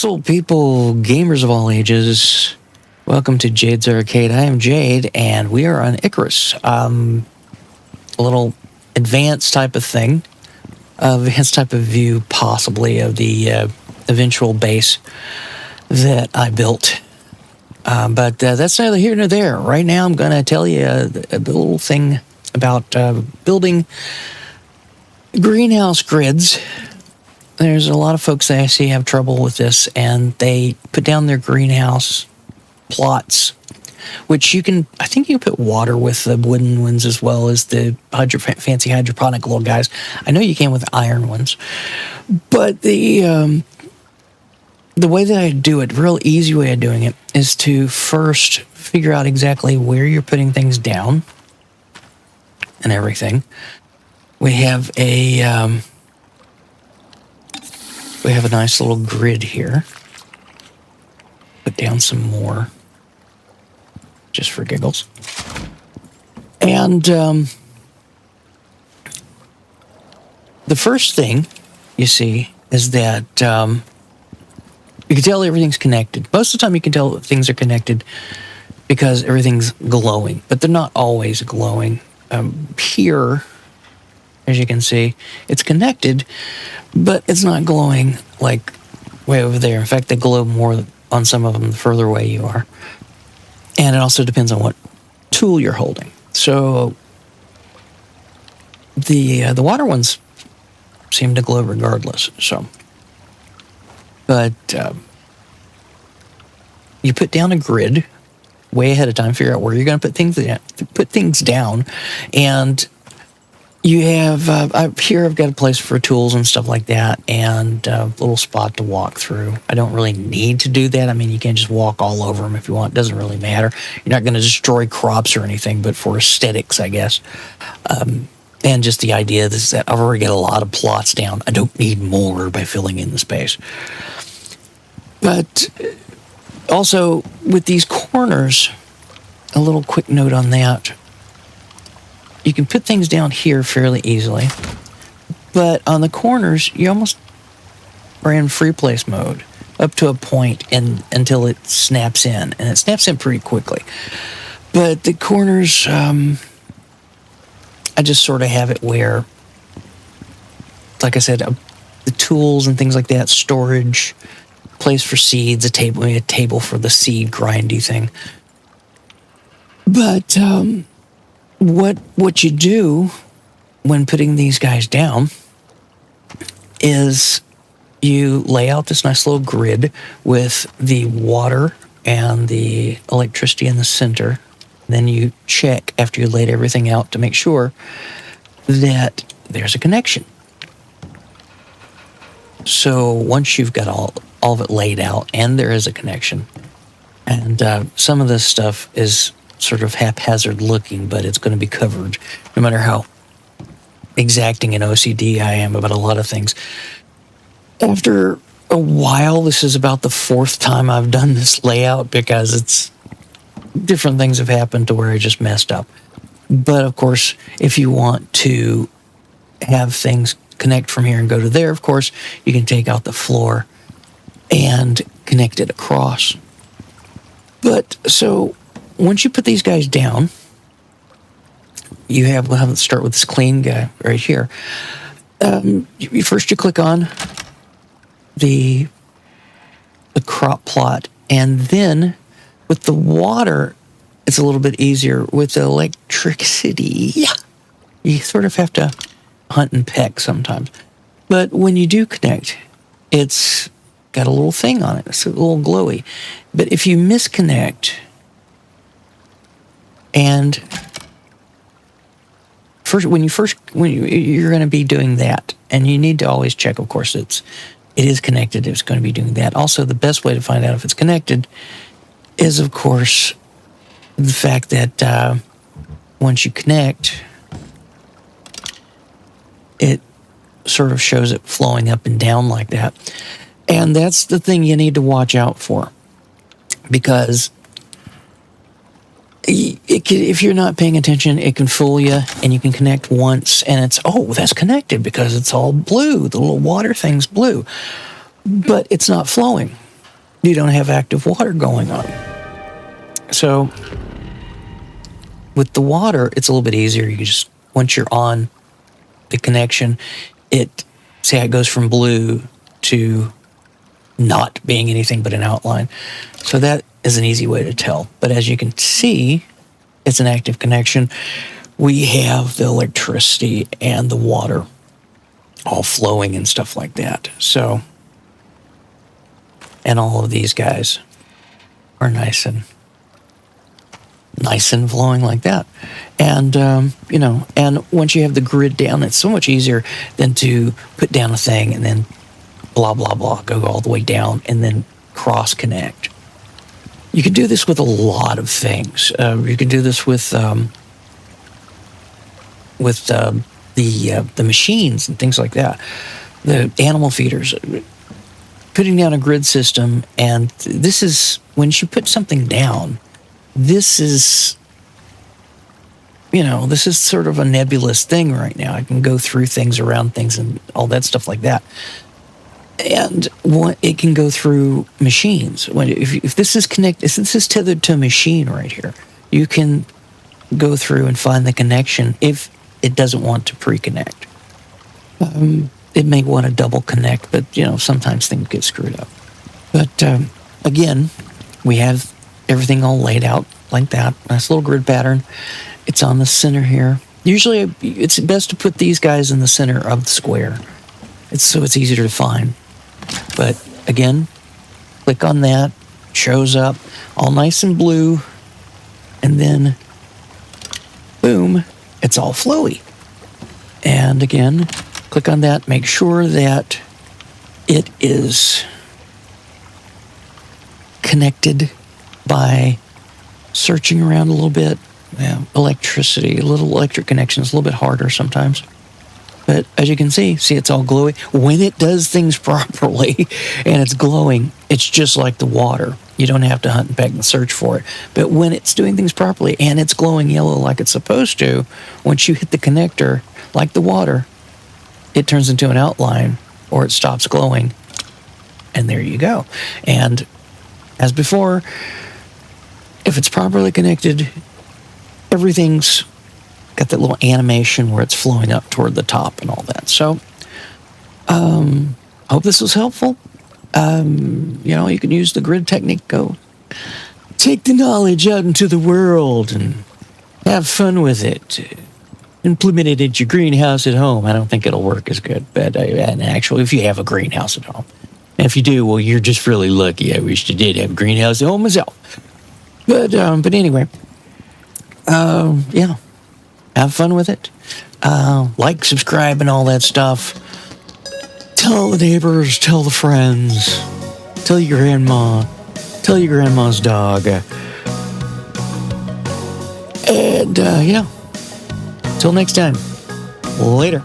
Pixel people, gamers of all ages, welcome to Jade's Arcade. I am Jade, and we are on Icarus. A little advanced type of thing, advanced type of view, possibly, of the eventual base that I built. But that's neither here nor there. Right now, I'm going to tell you a little thing about building greenhouse grids. There's a lot of folks that I see have trouble with this, and they put down their greenhouse plots, which you can, I think you can put water with the wooden ones as well as the fancy hydroponic little guys. I know you can with iron ones, but the way that I do it, real easy way of doing it, is to first figure out exactly where you're putting things down and everything. We have a nice little grid here. Put down some more, just for giggles. And the first thing you see is that you can tell everything's connected. Most of the time you can tell that things are connected because everything's glowing, but they're not always glowing. Here, as you can see, it's connected, but it's not glowing like way over there. In fact, they glow more on some of them the further away you are. And it also depends on what tool you're holding. So the water ones seem to glow regardless. So, but you put down a grid way ahead of time, figure out where you're going to put things down, and you have here I've got a place for tools and stuff like that, and a little spot to walk through. I don't really need to do that. I mean, you can just walk all over them if you want. It doesn't really matter. You're not going to destroy crops or anything, but for aesthetics, I guess. And just the idea is that I've already got a lot of plots down. I don't need more by filling in the space. But also, with these corners, a little quick note on that. You can put things down here fairly easily, but on the corners, you almost are in free place mode up to a point until it snaps in, and it snaps in pretty quickly. But the corners, I just sort of have it where, like I said, the tools and things like that, storage, place for seeds, a table for the seed grindy thing. But what you do when putting these guys down is you lay out this nice little grid with the water and the electricity in the center. Then you check after you laid everything out to make sure that there's a connection. So once you've got all of it laid out and there is a connection, and some of this stuff is sort of haphazard looking, but it's going to be covered no matter how exacting and OCD I am about a lot of things. After a while, this is about the fourth time I've done this layout because it's different things have happened to where I just messed up. But of course, if you want to have things connect from here and go to there, of course, you can take out the floor and connect it across. But so once you put these guys down, we'll have to start with this clean guy right here. First you click on the crop plot, and then with the water, it's a little bit easier. With the electricity, you sort of have to hunt and peck sometimes. But when you do connect, it's got a little thing on it. It's a little glowy. But if you misconnect, and when you're going to be doing that, and you need to always check, of course, it is connected. It's going to be doing that. Also, the best way to find out if it's connected is, of course, the fact that once you connect, it sort of shows it flowing up and down like that. And that's the thing you need to watch out for, because if you're not paying attention, it can fool you, and you can connect once, and it's, oh, that's connected because it's all blue. The little water thing's blue, but it's not flowing. you don't have active water going on. So with the water, it's a little bit easier. You just, once you're on the connection, see how it goes from blue to not being anything but an outline. So that is an easy way to tell. But as you can see, it's an active connection. We have the electricity and the water all flowing and stuff like that. So, and all of these guys are nice and flowing like that. And, and once you have the grid down, it's so much easier than to put down a thing and then blah, blah, blah, go all the way down and then cross connect. You can do this with a lot of things. You can do this with the machines and things like that. The animal feeders, putting down a grid system, and this is, when you put something down, this is sort of a nebulous thing right now. I can go through things, around things, and all that stuff like that. And it can go through machines. If this is connected, if this is tethered to a machine right here, you can go through and find the connection if it doesn't want to pre-connect. It may want to double connect, but sometimes things get screwed up. But again, we have everything all laid out like that. Nice little grid pattern. It's on the center here. Usually, it's best to put these guys in the center of the square. So it's easier to find. But again, click on that. Shows up all nice and blue. And then, boom, it's all flowy. And again, click on that. Make sure that it is connected by searching around a little bit. Yeah, electricity, a little electric connection is a little bit harder sometimes. But as you can see it's all glowy. When it does things properly and it's glowing, it's just like the water. You don't have to hunt and peck and search for it. But when it's doing things properly and it's glowing yellow like it's supposed to, once you hit the connector, like the water, it turns into an outline or it stops glowing. And there you go. And as before, if it's properly connected, everything's got that little animation where it's flowing up toward the top and all that. So, hope this was helpful. You can use the grid technique. Go take the knowledge out into the world and have fun with it. Implement it at your greenhouse at home. I don't think it'll work as good, but and actually, if you have a greenhouse at home, and if you do, well, you're just really lucky. I wish you did have a greenhouse at home myself. But anyway, yeah, have fun with it. Like, subscribe, and all that stuff. Tell the neighbors, tell the friends, tell your grandma, tell your grandma's dog. And, yeah, till next time, later.